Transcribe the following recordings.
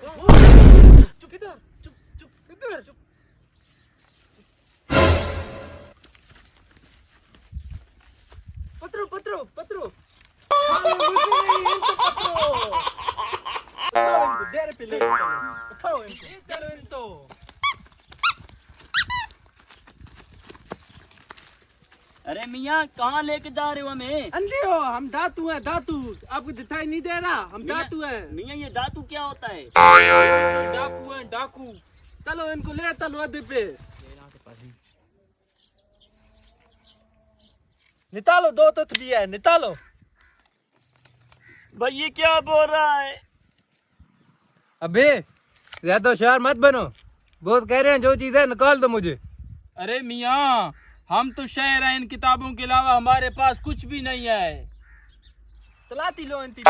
चुप इधर, चुप चुप इधर, चुप। पत्रो पत्रो पत्रो, डेरे पे ले उठाओ इनको, चलो इनको। अरे मियाँ कहाँ लेके जा रहे हो हमें? अंधे हो, हम धातु हैं, धातु। आपको दिखाई नहीं दे रहा? हम धातु हैं। मियाँ ये धातु क्या होता है? डाकू हैं, डाकू। चलो इनको ले चलो अड्डे पे। निकालो, दो तथ भी है, निकालो। भाई ये क्या बोल रहा है? अबे ज्यादा होशियार मत बनो, बहुत कह रहे हैं जो चीज है निकाल दो मुझे। अरे मियाँ, हम तो शहर हैं, इन किताबों के अलावा हमारे पास कुछ भी नहीं है। तलाती लो इनकी।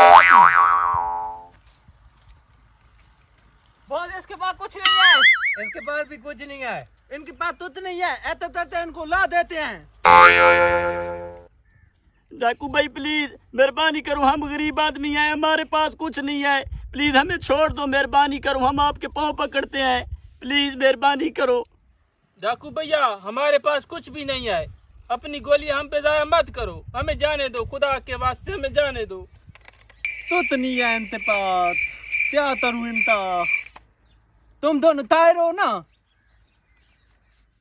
बोल इसके पास कुछ नहीं है। इसके पास भी कुछ नहीं है। इनके पास कुछ नहीं है, ऐसे करते इनको ला देते हैं। डाकू भाई प्लीज मेहरबानी करो, हम गरीब आदमी हैं, हमारे पास कुछ नहीं है, प्लीज हमें छोड़ दो, मेहरबानी करो, हम आपके पाँव पकड़ते हैं, प्लीज मेहरबानी करो। डाकू भैया हमारे पास कुछ भी नहीं है, अपनी गोली हम पे जाया मत करो, हमें जाने दो, खुदा के वास्ते हमें जाने दो। तो नहीं है इनके पास, क्या करूं इनका? तुम दोनों तायर हो ना?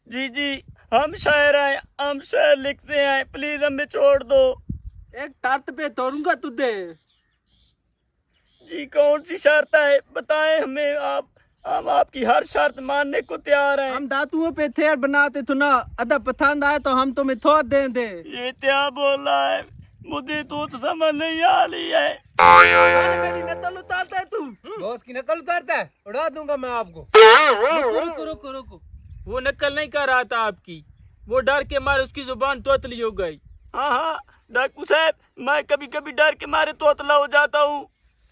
जी जी हम शायर हैं, हम शायर लिखते हैं, प्लीज हमें छोड़ दो। एक तर्त पे तोड़ूंगा तुझे। जी कौन सी शर्त है बताएं हमें आप, हम आपकी हर शर्त मानने को तैयार हैं। हम धातुओं पे थेर बनाते तो ना, अदा पसंद आए तो हम तुम्हें थोड़ देंगे। ये क्या बोल रहा है, मुझे तो समझ नहीं आ रही है। मेरी नकल उतारता है तू? बॉस की नकल उतारता है, उड़ा दूंगा मैं आपको। रुको रुको रुको रुको, वो नकल नहीं कर रहा था आपकी, वो डर के मारे उसकी जुबान तोतली हो गई। हाँ हाँ डाकू साहब, मैं कभी कभी डर के मारे तोतला हो जाता हूँ।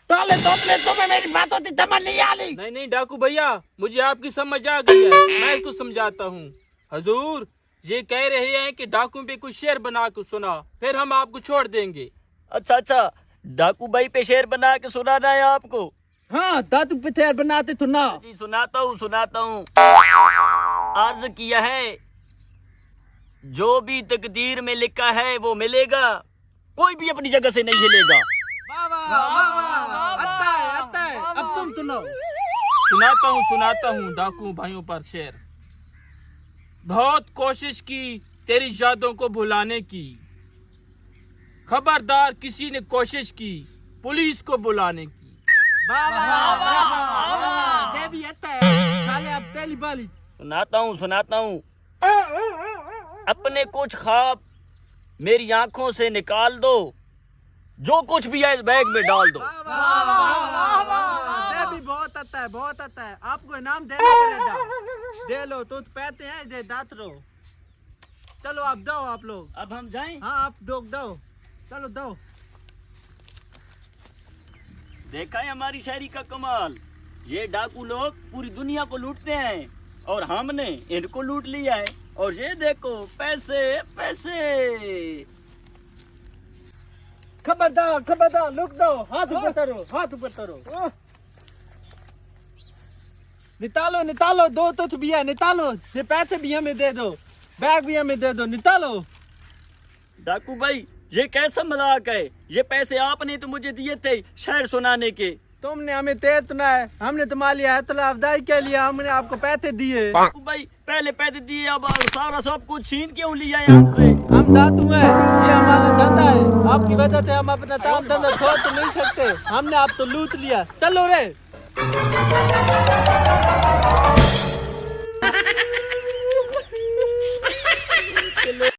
तोले तोतले तुम्हें मेरी बातों की समझ नहीं आ रही। नहीं नहीं डाकू भैया, मुझे आपकी समझ आ गई है, मैं इसको समझाता हूँ। हजूर ये कह रहे हैं कि डाकू पे कुछ शेर बना के सुना, फिर हम आपको छोड़ देंगे। अच्छा अच्छा, डाकू भाई पे शेर बना के सुनाना है आपको? हाँ धातु पे थेर बनाते तो ना। जी सुनाता हूँ सुनाता हूँ। अर्ज किया है, जो भी तकदीर में लिखा है वो मिलेगा, कोई भी अपनी जगह से नहीं हिलेगा। आता है। अब तुम सुनो। सुनाता हूँ डाकू भाइयों पर शेर। बहुत कोशिश की तेरी यादों को भुलाने की, खबरदार किसी ने कोशिश की पुलिस को बुलाने की। सुनाता हूँ। अपने कुछ ख्वाब मेरी आंखों से निकाल दो, जो कुछ भी है इस बैग में डाल दो। बहुत आता है, आपको इनाम देना पड़ेगा। दे लो, तो पैते हैं, दे दात रो। चलो आप दो, आप लोग। अब हम जाएं? हाँ आप दो, चलो दो। देखा है हमारी शायरी का कमाल, ये डाकू लोग पूरी दुनिया को लूटते हैं और हमने इनको लूट लिया है, और ये देखो पैसे पैसे। खबरदार लुक दो, हाथ ऊपर करो। निकालो, दो तो भी है, निकालो, ये पैसे भी हमें दे दो, बैग भी हमें दे दो, निकालो। डाकू भाई ये कैसा मजाक है, ये पैसे आपने तो मुझे दिए थे शेर सुनाने के। तुमने हमें तेज सुनाया, हमने तुम्हारे लिए हौसला अफजाई के लिए हमने आपको पैसे दिए। डाकू भाई पहले पैसे दिए, अब सारा सब कुछ छीन क्यों लिया है हमसे? हम धातु हैं, ये हमारा धंधा है, आपकी वजह से हम अपना काम धंधा छोड़ तो नहीं सकते, हमने आप तो लूट लिया। चलो रे।